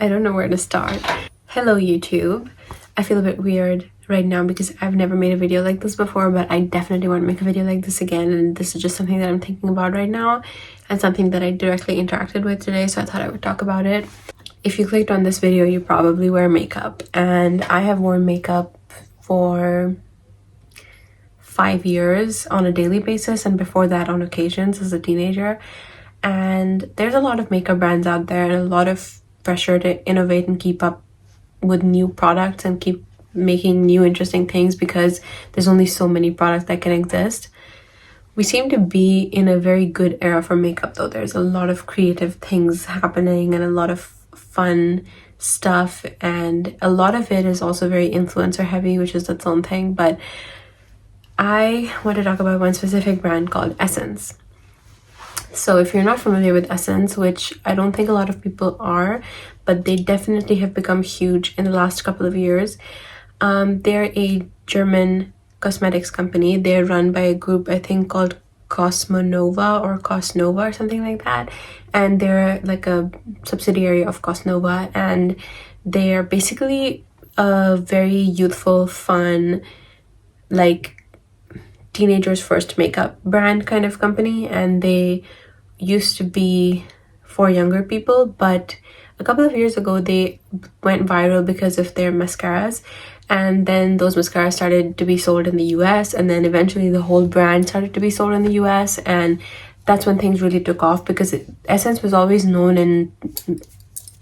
I don't know where to start. Hello YouTube. I feel a bit weird right now because I've never made a video like this before, but I definitely want to make a video like this again, and this is just something that I'm thinking about right now and something that I directly interacted with today, so I thought I would talk about it. If you clicked on this video, you probably wear makeup, and I have worn makeup for 5 years on a daily basis, and before that on occasions as a teenager. And there's a lot of makeup brands out there and a lot of pressure to innovate and keep up with new products and keep making new interesting things because there's only so many products that can exist. We seem to be in a very good era for makeup though. There's a lot of creative things happening and a lot of fun stuff, and a lot of it is also very influencer heavy, which is its own thing. But I want to talk about one specific brand called Essence. So if you're not familiar with Essence, which I don't think a lot of people are, but they definitely have become huge in the last couple of years. They're a German cosmetics company. They're run by a group, I think, called Cosmonova or Cosnova or something like that. And they're like a subsidiary of Cosnova. And they're basically a very youthful, fun, like teenagers first makeup brand kind of company, and they used to be for younger people, but a couple of years ago they went viral because of their mascaras, and then those mascaras started to be sold in the US, and then eventually the whole brand started to be sold in the US, and that's when things really took off because Essence was always known in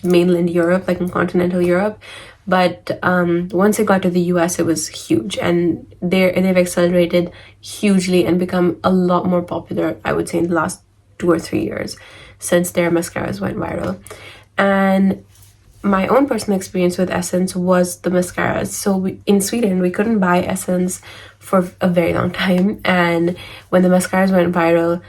mainland Europe, like in continental Europe, but once it got to the US, it was huge, and they've accelerated hugely and become a lot more popular, I would say, in the last 2 or 3 years since their mascaras went viral. And my own personal experience with Essence was the mascaras. So in Sweden, we couldn't buy Essence for a very long time, and when the mascaras went viral,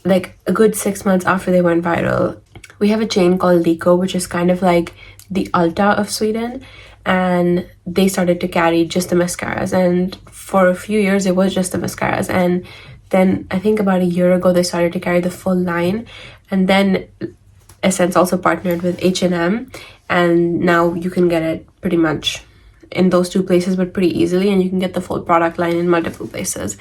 like a good 6 months after they went viral, we have a chain called Lyko, which is kind of like the Ulta of Sweden, and they started to carry just the mascaras, and for a few years it was just the mascaras, and then I think about a year ago they started to carry the full line, and then Essence also partnered with H&M, and now you can get it pretty much in those two places but pretty easily, and you can get the full product line in multiple places.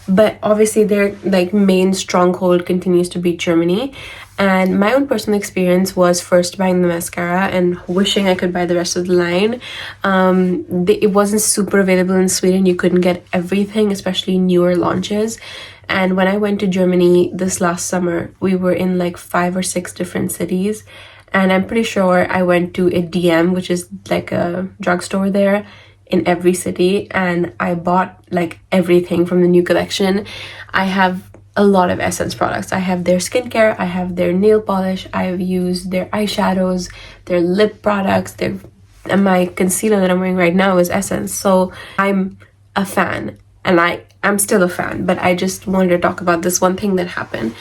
But obviously their like main stronghold continues to be Germany. And my own personal experience was first buying the mascara and wishing I could buy the rest of the line. It wasn't super available in Sweden. You couldn't get everything, especially newer launches. And when I went to Germany this last summer, we were in like 5 or 6 different cities. And I'm pretty sure I went to a DM, which is like a drugstore there, in every city, and I bought like everything from the new collection. I have a lot of Essence products. I have their skincare, I have their nail polish, I've used their eyeshadows, their lip products, and my concealer that I'm wearing right now is Essence. So I'm a fan, and I'm still a fan, but I just wanted to talk about this one thing that happened.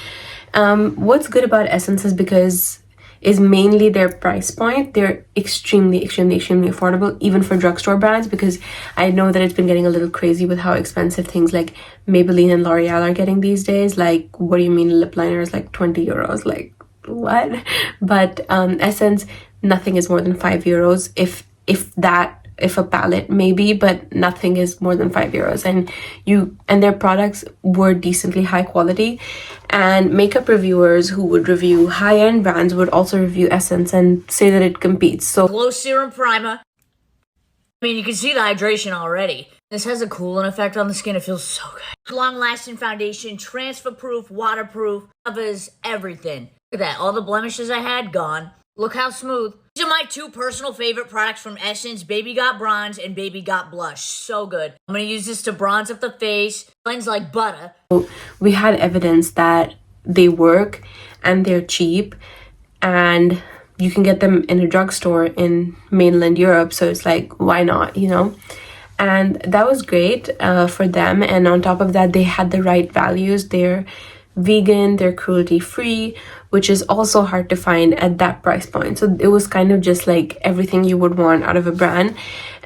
What's good about Essence is mainly their price point. They're extremely affordable, even for drugstore brands, because I know that it's been getting a little crazy with how expensive things like Maybelline and L'Oreal are getting these days. Like, what do you mean lip liner is like 20 euros? Like, what? But Essence, nothing is more than 5 euros, if a palette maybe, but nothing is more than 5 euros, and their products were decently high quality. And makeup reviewers who would review high-end brands would also review Essence and say that it competes. So Glow Serum Primer. I mean, you can see the hydration already. This has a cooling effect on the skin. It feels so good. Long-lasting foundation, transfer-proof, waterproof, covers everything. Look at that. All the blemishes I had, gone. Look how smooth. These are my 2 personal favorite products from Essence, Baby Got Bronze and Baby Got Blush. So good. I'm going to use this to bronze up the face, cleanse like butter. We had evidence that they work and they're cheap, and you can get them in a drugstore in mainland Europe, so it's like, why not, you know? And that was great for them, and on top of that, they had the right values. They're vegan, they're cruelty-free, which is also hard to find at that price point. So it was kind of just like everything you would want out of a brand.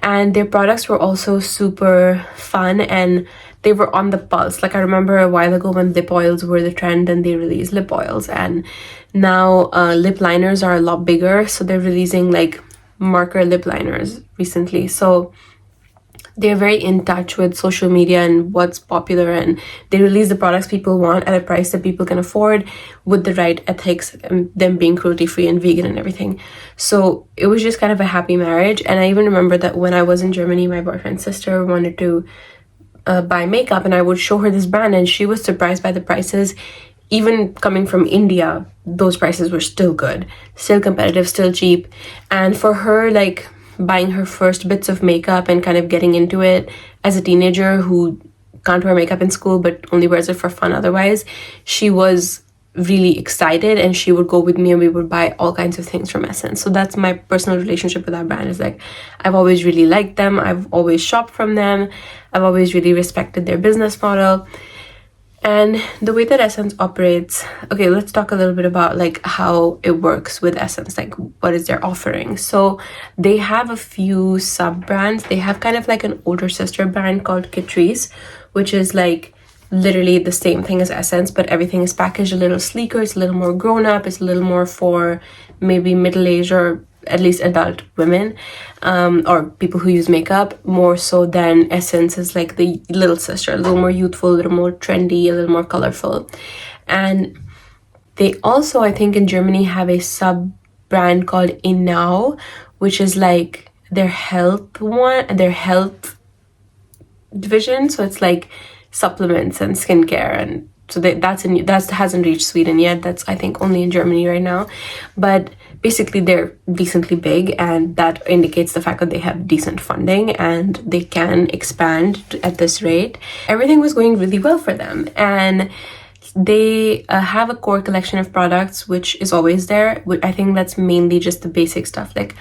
And their products were also super fun and they were on the pulse. Like I remember a while ago when lip oils were the trend and they released lip oils, and now lip liners are a lot bigger, so they're releasing like marker lip liners recently. So they're very in touch with social media and what's popular, and they release the products people want at a price that people can afford with the right ethics, and them being cruelty free and vegan and everything. So it was just kind of a happy marriage. And I even remember that when I was in Germany, my boyfriend's sister wanted to buy makeup, and I would show her this brand, and she was surprised by the prices. Even coming from India, those prices were still good, still competitive, still cheap. And for her, like buying her first bits of makeup and kind of getting into it as a teenager who can't wear makeup in school but only wears it for fun otherwise, she was really excited, and she would go with me and we would buy all kinds of things from Essence. So that's my personal relationship with that brand. Is like, I've always really liked them, I've always shopped from them, I've always really respected their business model and the way that Essence operates. Okay, let's talk a little bit about like how it works with Essence, like what is their offering. So they have a few sub brands. They have kind of like an older sister brand called Catrice, which is like literally the same thing as Essence, but everything is packaged a little sleeker, it's a little more grown up, it's a little more for maybe middle-aged or at least adult women, or people who use makeup, more so than Essence is like the little sister, a little more youthful, a little more trendy, a little more colorful. And they also, I think in Germany, have a sub brand called Innow, which is like their health division. So it's like supplements and skincare, and so that hasn't reached Sweden yet. That's I think only in Germany right now. But basically they're decently big, and that indicates the fact that they have decent funding and they can expand at this rate. Everything was going really well for them, and they have a core collection of products which is always there. I think that's mainly just the basic stuff, like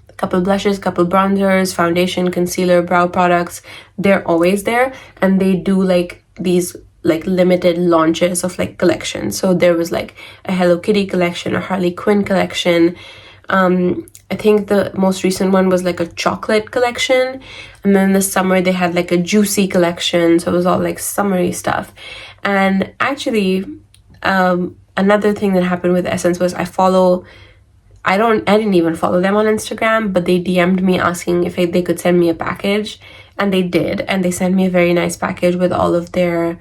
a couple blushes, couple bronzers, foundation, concealer, brow products. They're always there, and they do like these like limited launches of like collections. So there was like a Hello Kitty collection, a Harley Quinn collection. I think the most recent one was like a chocolate collection, and then this summer they had like a juicy collection. So it was all like summery stuff. And actually another thing that happened with Essence was I didn't even follow them on Instagram, but they DM'd me asking if they could send me a package, and they did, and they sent me a very nice package with all of their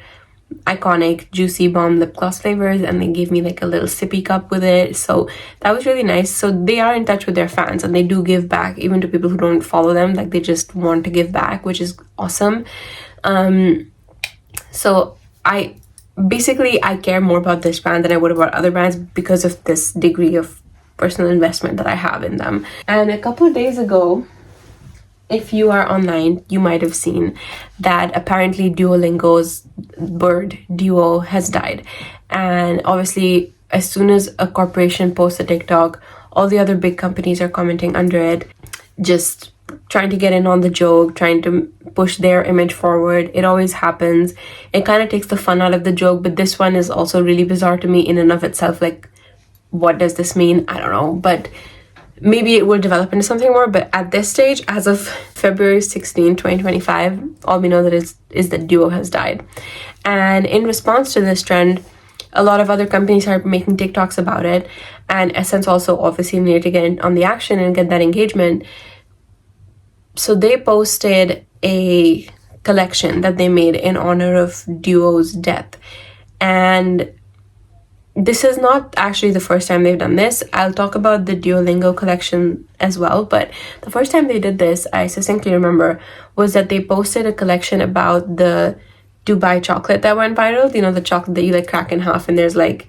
iconic Juicy Bomb lip gloss flavors, and they gave me like a little sippy cup with it. So that was really nice. So they are in touch with their fans, and they do give back even to people who don't follow them. Like they just want to give back, which is awesome. So I care more about this brand than I would about other brands because of this degree of personal investment that I have in them. And a couple of days ago, if you are online, you might have seen that apparently Duolingo's bird Duo has died. And obviously, as soon as a corporation posts a TikTok, all the other big companies are commenting under it, just trying to get in on the joke, trying to push their image forward. It always happens. It kind of takes the fun out of the joke, but this one is also really bizarre to me in and of itself. Like, what does this mean? I don't know, but maybe it will develop into something more. But at this stage, as of February 16, 2025, all we know that is that Duo has died. And in response to this trend, a lot of other companies are making TikToks about it, and Essence also obviously needed to get on the action and get that engagement. So they posted a collection that they made in honor of Duo's death. And this is not actually the first time they've done this. I'll talk about the Duolingo collection as well, but the first time they did this, I succinctly remember, was that they posted a collection about the Dubai chocolate that went viral. You know, the chocolate that you like crack in half and there's like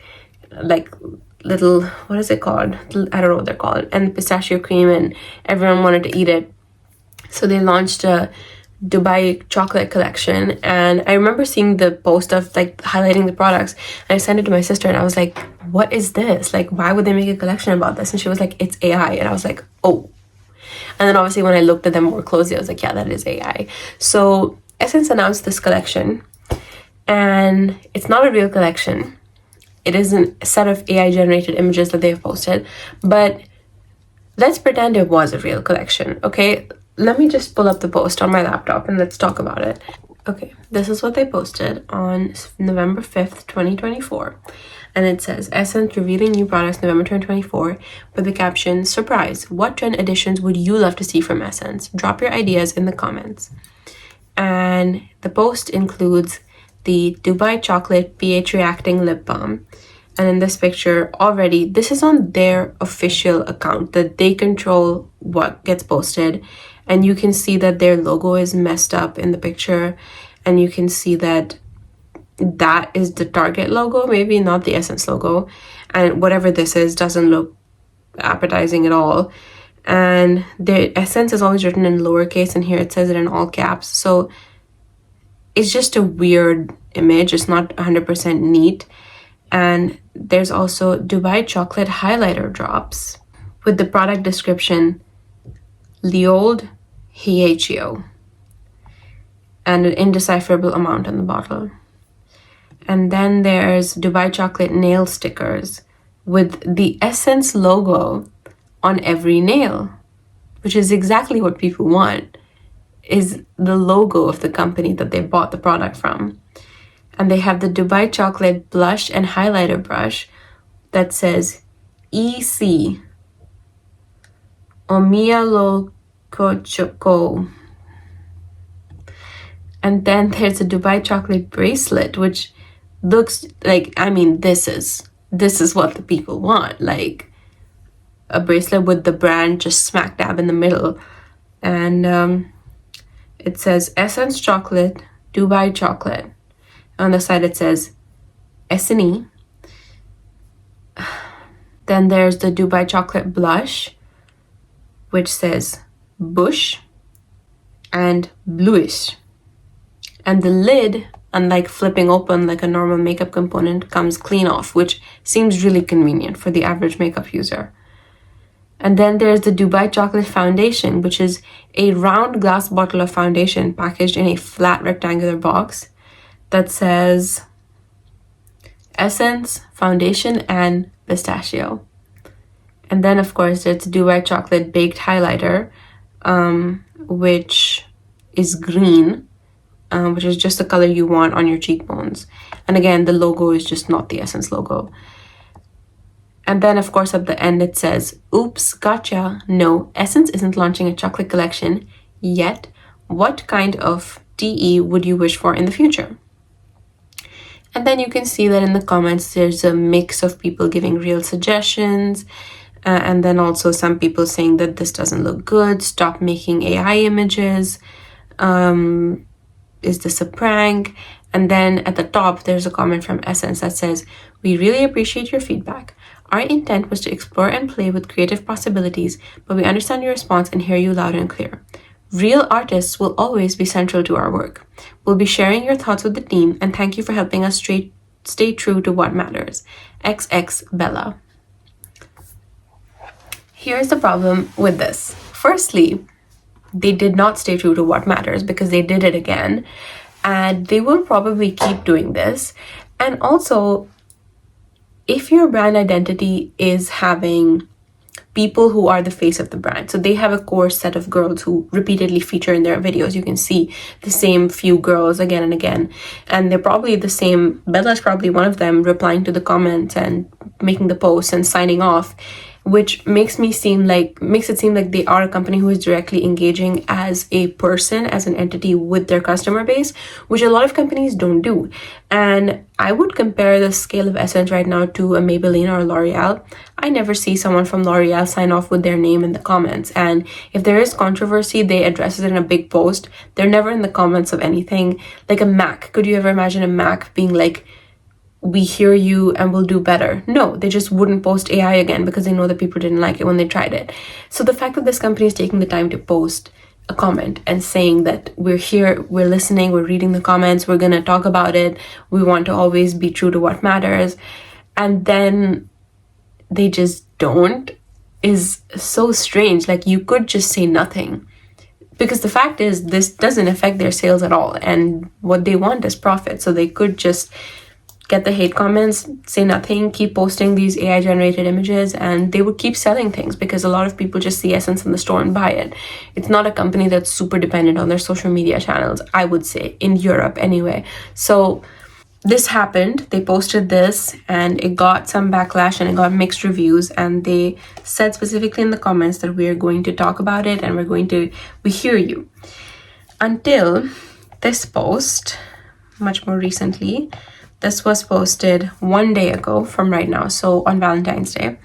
little, what is it called? I don't know what they're called. And pistachio cream, and everyone wanted to eat it. So they launched a Dubai chocolate collection, and I remember seeing the post of like highlighting the products, and I sent it to my sister and I was like, what is this? Like, why would they make a collection about this? And she was like, it's AI. And I was like, oh. And then obviously when I looked at them more closely, I was like, yeah, that is AI. So Essence announced this collection, and it's not a real collection. It is a set of AI generated images that they've posted, but let's pretend it was a real collection, okay? Let me just pull up the post on my laptop and let's talk about it. Okay, this is what they posted on November 5th, 2024. And it says, Essence revealing new products November 2024 with the caption, surprise, what trend additions would you love to see from Essence? Drop your ideas in the comments. And the post includes the Dubai Chocolate pH Reacting Lip Balm. And in this picture already, this is on their official account that they control what gets posted. And you can see that their logo is messed up in the picture. And you can see that that is the Target logo, maybe not the Essence logo. And whatever this is doesn't look appetizing at all. And the Essence is always written in lowercase, and here it says it in all caps. So it's just a weird image. It's not 100% neat. And there's also Dubai Chocolate Highlighter Drops with the product description, Leold Hietio, and an indecipherable amount on the bottle. And then there's Dubai Chocolate Nail Stickers with the Essence logo on every nail, which is exactly what people want, is the logo of the company that they bought the product from. And they have the Dubai Chocolate Blush and Highlighter Brush that says EC Omialokochoko. And then there's a Dubai Chocolate Bracelet, which looks like, I mean, this is what the people want, like a bracelet with the brand just smack dab in the middle. And it says Essence Chocolate, Dubai Chocolate. On the side it says S&E. Then there's the Dubai Chocolate Blush, which says Bush and Bluish. And the lid, unlike flipping open like a normal makeup component, comes clean off, which seems really convenient for the average makeup user. And then there's the Dubai Chocolate Foundation, which is a round glass bottle of foundation packaged in a flat rectangular box that says Essence, Foundation, and Pistachio. And then, of course, there's the Dubai Chocolate Baked Highlighter, which is green, which is just the color you want on your cheekbones. And again, the logo is just not the Essence logo. And then, of course, at the end it says, oops, gotcha. No, Essence isn't launching a chocolate collection yet. What kind of DE would you wish for in the future? And then you can see that in the comments, there's a mix of people giving real suggestions. And then also some people saying that this doesn't look good. Stop making AI images. Is this a prank? And then at the top, there's a comment from Essence that says, we really appreciate your feedback. Our intent was to explore and play with creative possibilities, but we understand your response and hear you loud and clear. Real artists will always be central to our work. We'll be sharing your thoughts with the team, and thank you for helping us stay true to what matters. XX Bella. Here's the problem with this. Firstly, they did not stay true to what matters because they did it again, and they will probably keep doing this. And also, if your brand identity is having people who are the face of the brand, so they have a core set of girls who repeatedly feature in their videos, you can see the same few girls again and again, and they're probably the same. Bella's probably one of them, replying to the comments and making the posts and signing off, which makes it seem like they are a company who is directly engaging as a person, as an entity with their customer base, which a lot of companies don't do. And I would compare the scale of Essence right now to a Maybelline or L'Oreal. I never see someone from L'Oreal sign off with their name in the comments. And if there is controversy, they address it in a big post. They're never in the comments of anything. Like a MAC. Could you ever imagine a MAC being like, we hear you and we'll do better? No, they just wouldn't post AI again because they know that people didn't like it when they tried it. So the fact that this company is taking the time to post a comment and saying that we're here, we're listening, we're reading the comments, we're going to talk about it, we want to always be true to what matters, and then they just don't, is so strange. Like, you could just say nothing, because the fact is this doesn't affect their sales at all, and what they want is profit. So they could just get the hate comments, say nothing, keep posting these AI generated images, and they would keep selling things because a lot of people just see Essence in the store and buy it. It's not a company that's super dependent on their social media channels, I would say, in Europe anyway. So this happened, they posted this and it got some backlash and it got mixed reviews, and they said specifically in the comments that we are going to talk about it and we hear you. Until this post, much more recently, this was posted 1 day ago from right now, so on Valentine's Day,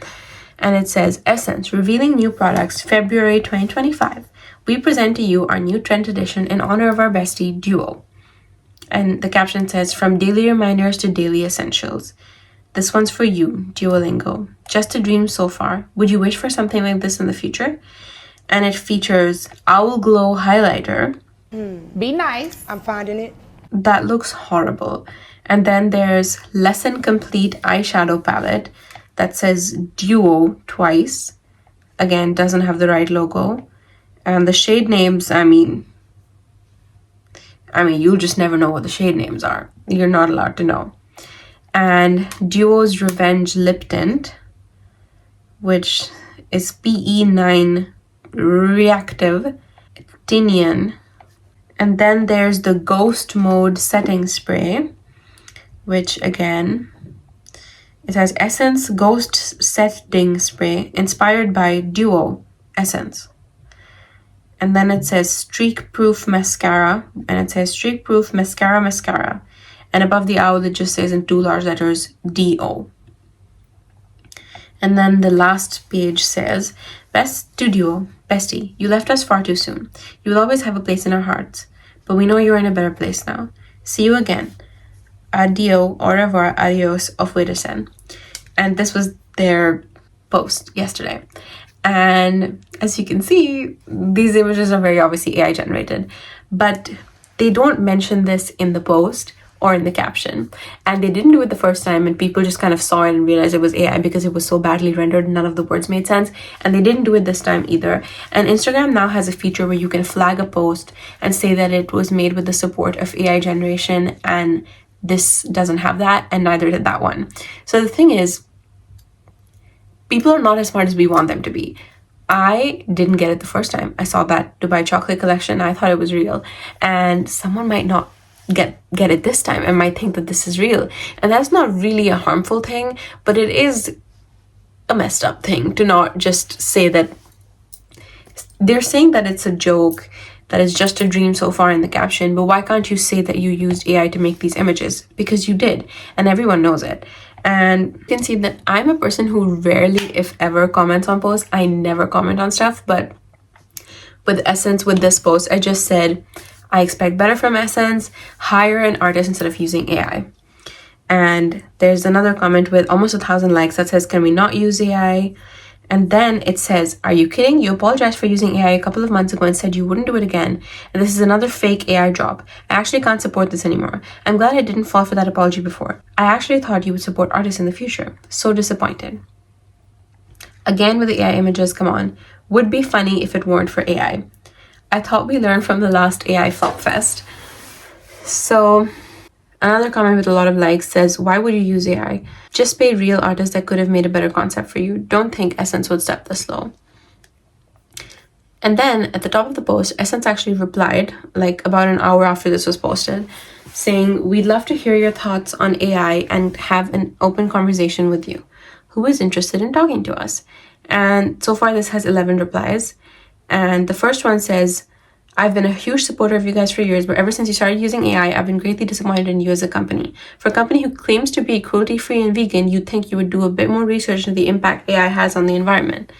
and it says, Essence revealing new products February 2025. We present to you our new trend edition in honor of our bestie Duo. And the caption says, from daily reminders to daily essentials. This one's for you, Duolingo. Just a dream so far. Would you wish for something like this in the future? And it features Owl Glow highlighter. Be nice. I'm finding it. That looks horrible. And then there's Lesson Complete eyeshadow palette that says Duo twice. Again, doesn't have the right logo. And the shade names, I mean, you'll just never know what the shade names are. You're not allowed to know. And Duo's Revenge Lip Tint, which is PE9 Reactive Tinian. And then there's the Ghost Mode Setting Spray, which again, it has Essence Ghost Setting Spray inspired by Duo Essence. And then it says Streak Proof Mascara, and it says Streak Proof Mascara. And above the owl, it just says in 2 large letters, DO. And then the last page says, Best to Duo, bestie, you left us far too soon. You will always have a place in our hearts, but we know you're in a better place now. See you again. Adio, au revoir, adios, auf Wiedersehen. And this was their post yesterday. And as you can see, these images are very obviously AI generated, but they don't mention this in the post or in the caption. And they didn't do it the first time, and people just kind of saw it and realized it was AI because it was so badly rendered, none of the words made sense. And they didn't do it this time either. And Instagram now has a feature where you can flag a post and say that it was made with the support of AI generation, and this doesn't have that, and neither did that one. So the thing is, people are not as smart as we want them to be. I didn't get it the first time. I saw that Dubai chocolate collection, I thought it was real. And someone might not get it this time and might think that this is real. And that's not really a harmful thing, but it is a messed up thing to not just say that. They're saying that it's a joke, that is just a dream so far in the caption, but why can't you say that you used AI to make these images? Because you did, and everyone knows it. And you can see that I'm a person who rarely, if ever, comments on posts. I never comment on stuff, but with Essence, with this post, I just said, I expect better from Essence, hire an artist instead of using AI. And there's another comment with almost 1,000 likes that says, can we not use AI? And then it says, are you kidding? You apologized for using AI a couple of months ago and said you wouldn't do it again. And this is another fake AI job. I actually can't support this anymore. I'm glad I didn't fall for that apology before. I actually thought you would support artists in the future. So disappointed. Again with the AI images, come on. Would be funny if it weren't for AI. I thought we learned from the last AI Flop Fest. So another comment with a lot of likes says, why would you use AI? Just pay real artists that could have made a better concept for you. Don't think Essence would step this low. And then at the top of the post, Essence actually replied, like about an hour after this was posted, saying, we'd love to hear your thoughts on AI and have an open conversation with you. Who is interested in talking to us? And so far this has 11 replies. And the first one says, I've been a huge supporter of you guys for years, but ever since you started using AI, I've been greatly disappointed in you as a company. For a company who claims to be cruelty-free and vegan, you'd think you would do a bit more research into the impact AI has on the environment.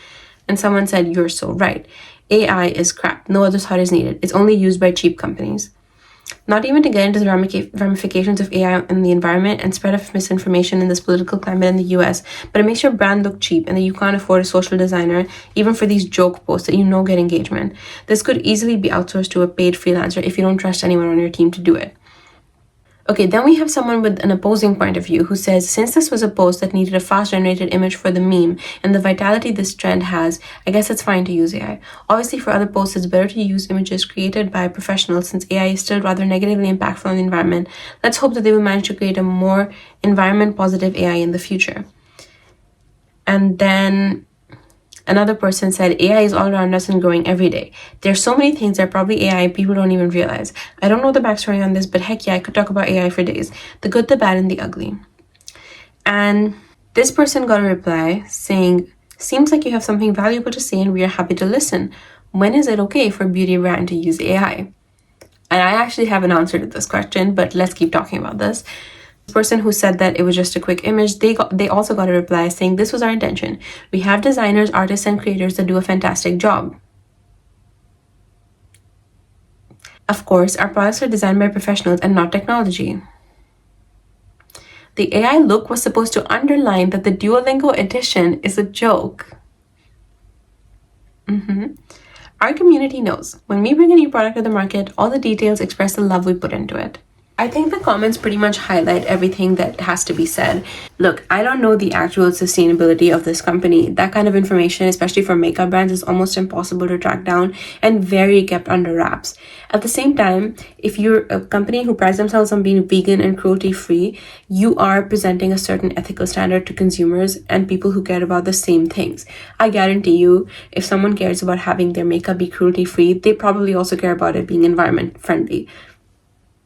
And someone said, you're so right. AI is crap. No other thought is needed. It's only used by cheap companies. Not even to get into the ramifications of AI in the environment and spread of misinformation in this political climate in the US, but it makes your brand look cheap and that you can't afford a social designer, even for these joke posts that you know get engagement. This could easily be outsourced to a paid freelancer if you don't trust anyone on your team to do it. Okay, then we have someone with an opposing point of view who says, since this was a post that needed a fast generated image for the meme and the vitality this trend has, I guess it's fine to use AI. Obviously, for other posts, it's better to use images created by professionals since AI is still rather negatively impactful on the environment. Let's hope that they will manage to create a more environment positive AI in the future. And then another person said, AI is all around us and growing every day. There's so many things that are probably AI people don't even realize. I don't know the backstory on this, but heck yeah, I could talk about AI for days. The good, the bad, and the ugly. And this person got a reply saying, seems like you have something valuable to say and we are happy to listen. When is it okay for a beauty brand to use AI? And I actually have an answer to this question, but let's keep talking about this. The person who said that it was just a quick image, they also got a reply saying, this was our intention. We have designers, artists, and creators that do a fantastic job. Of course, our products are designed by professionals and not technology. The AI look was supposed to underline that the Duolingo edition is a joke. Our community knows. When we bring a new product to the market, all the details express the love we put into it. I think the comments pretty much highlight everything that has to be said. Look, I don't know the actual sustainability of this company. That kind of information, especially for makeup brands, is almost impossible to track down and very kept under wraps. At the same time, if you're a company who prides themselves on being vegan and cruelty-free, you are presenting a certain ethical standard to consumers and people who care about the same things. I guarantee you, if someone cares about having their makeup be cruelty-free, they probably also care about it being environment-friendly.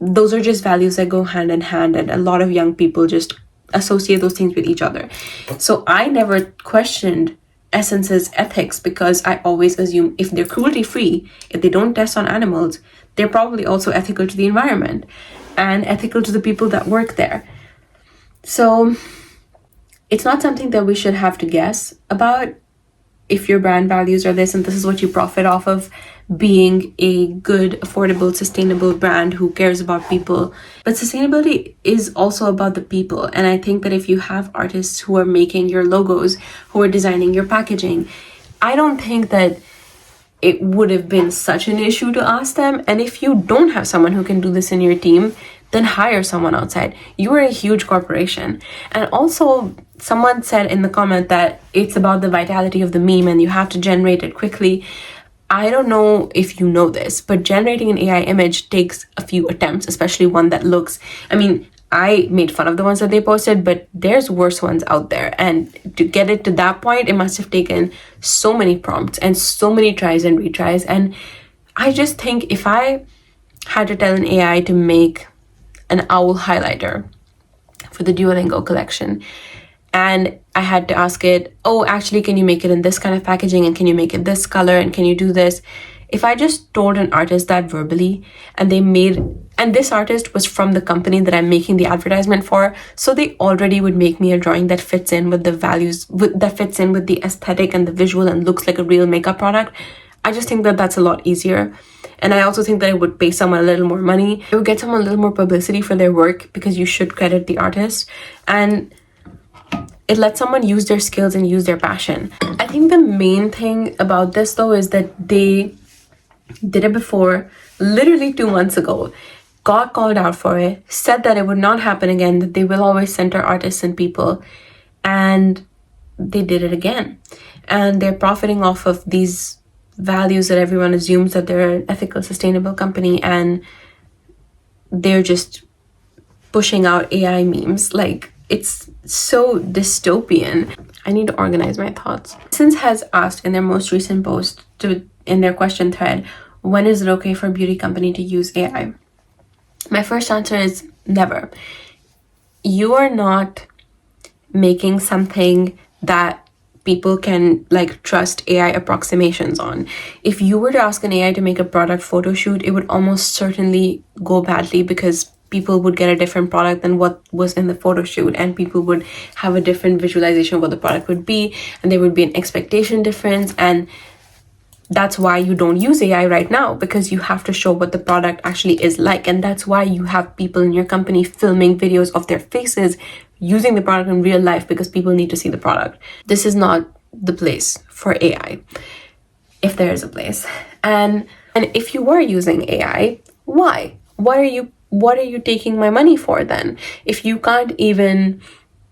Those are just values that go hand in hand, and a lot of young people just associate those things with each other. So I never questioned Essence's ethics because I always assume if they're cruelty free, if they don't test on animals, they're probably also ethical to the environment and ethical to the people that work there. So it's not something that we should have to guess about. If your brand values are this and this is what you profit off of, being a good, affordable, sustainable brand who cares about people. But sustainability is also about the people. And I think that if you have artists who are making your logos, who are designing your packaging, I don't think that it would have been such an issue to ask them. And if you don't have someone who can do this in your team, then hire someone outside. You are a huge corporation. And also, someone said in the comment that it's about the vitality of the meme and you have to generate it quickly. I don't know if you know this, but generating an AI image takes a few attempts, especially one that looks, I made fun of the ones that they posted, but there's worse ones out there. And to get it to that point, it must have taken so many prompts and so many tries and retries. And I just think if I had to tell an AI to make an owl highlighter for the Duolingo collection, and I had to ask it, oh, actually, can you make it in this kind of packaging? And can you make it this color? And can you do this? If I just told an artist that verbally and this artist was from the company that I'm making the advertisement for, so they already would make me a drawing that fits in with the values, that fits in with the aesthetic and the visual and looks like a real makeup product. I just think that that's a lot easier. And I also think that it would pay someone a little more money. It would get someone a little more publicity for their work because you should credit the artist. And it lets someone use their skills and use their passion. I think the main thing about this though is that they did it before, literally 2 months ago, got called out for it, said that it would not happen again, that they will always center artists and people, and they did it again. And they're profiting off of these values that everyone assumes that they're an ethical, sustainable company, and they're just pushing out AI memes. Like, it's so dystopian. I need to organize my thoughts. Essence has asked in their most recent post in their question thread, when is it okay for a beauty company to use AI? My first answer is never. You are not making something that people can trust AI approximations on. If you were to ask an AI to make a product photo shoot, it would almost certainly go badly because people would get a different product than what was in the photo shoot, and people would have a different visualization of what the product would be, and there would be an expectation difference. And that's why you don't use AI right now, because you have to show what the product actually is like. And that's why you have people in your company filming videos of their faces using the product in real life, because people need to see the product. This is not the place for AI, if there is a place. And if you were using AI, why? Why are you what are you taking my money for then? If you can't even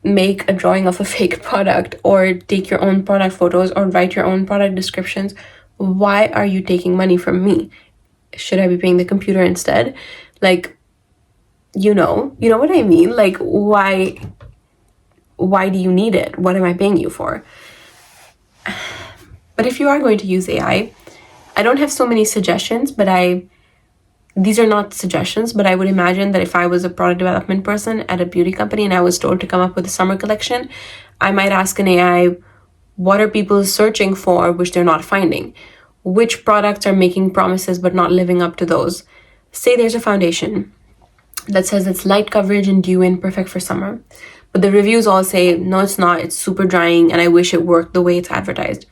make a drawing of a fake product or take your own product photos or write your own product descriptions, why are you taking money from me? Should I be paying the computer instead? Like, you know what I mean? Like, why do you need it? What am I paying you for? But if you are going to use AI, I don't have so many suggestions, but these are not suggestions, but I would imagine that if I was a product development person at a beauty company and I was told to come up with a summer collection, I might ask an AI, what are people searching for which they're not finding? Which products are making promises but not living up to those? Say there's a foundation that says it's light coverage and dew in, perfect for summer, but the reviews all say, no, it's not, it's super drying and I wish it worked the way it's advertised.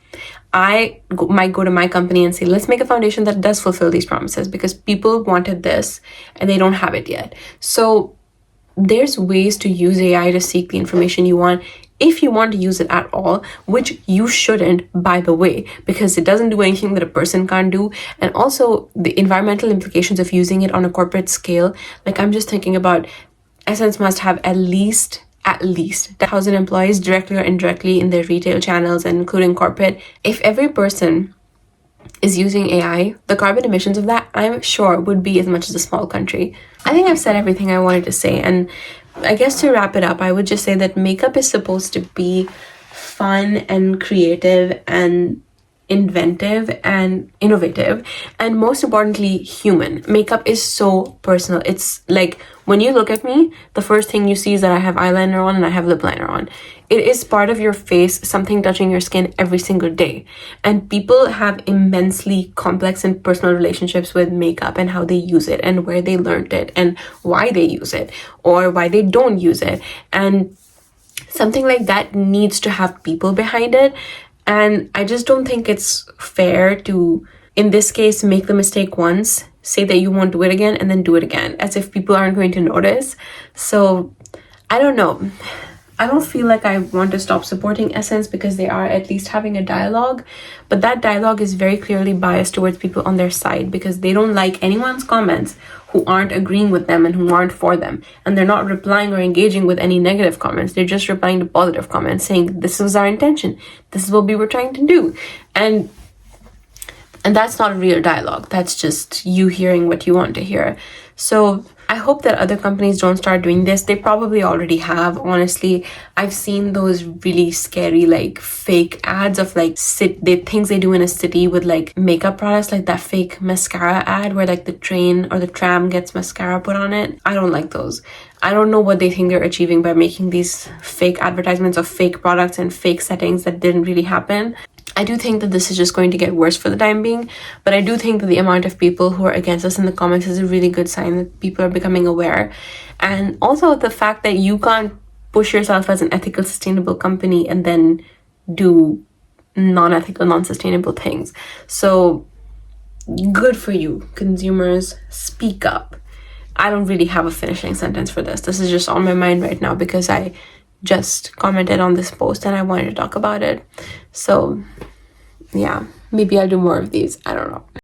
I might go to my company and say, let's make a foundation that does fulfill these promises because people wanted this and they don't have it yet. So there's ways to use AI to seek the information you want, if you want to use it at all, which you shouldn't, by the way, because it doesn't do anything that a person can't do. And also the environmental implications of using it on a corporate scale. Like, I'm just thinking about Essence must have at least 1,000 employees directly or indirectly in their retail channels and including corporate. If every person is using AI, the carbon emissions of that, I'm sure, would be as much as a small country. I think I've said everything I wanted to say, and I guess to wrap it up, I would just say that makeup is supposed to be fun and creative and inventive and innovative, and most importantly, human. Makeup is so personal. It's like, when you look at me, the first thing you see is that I have eyeliner on and I have lip liner on. It is part of your face, something touching your skin every single day. And people have immensely complex and personal relationships with makeup and how they use it and where they learned it and why they use it or why they don't use it. And something like that needs to have people behind it. And I just don't think it's fair to, in this case, make the mistake once, say that you won't do it again, and then do it again, as if people aren't going to notice. So, I don't know. I don't feel like I want to stop supporting Essence because they are at least having a dialogue, but that dialogue is very clearly biased towards people on their side because they don't like anyone's comments who aren't agreeing with them and who aren't for them. And they're not replying or engaging with any negative comments. They're just replying to positive comments saying, this was our intention. This is what we were trying to do. And that's not a real dialogue. That's just you hearing what you want to hear. So I hope that other companies don't start doing this. They probably already have, honestly. I've seen those really scary, like, fake ads of, like, things they do in a city with, like, makeup products, like that fake mascara ad where, like, the train or the tram gets mascara put on it. I don't like those. I don't know what they think they're achieving by making these fake advertisements of fake products and fake settings that didn't really happen. I do think that this is just going to get worse for the time being, but I do think that the amount of people who are against us in the comments is a really good sign that people are becoming aware. And also the fact that you can't push yourself as an ethical, sustainable company and then do non-ethical, non-sustainable things. So good for you, consumers. Speak up. I don't really have a finishing sentence for this. This is just on my mind right now because I just commented on this post and I wanted to talk about it. So yeah, maybe I'll do more of these. I don't know.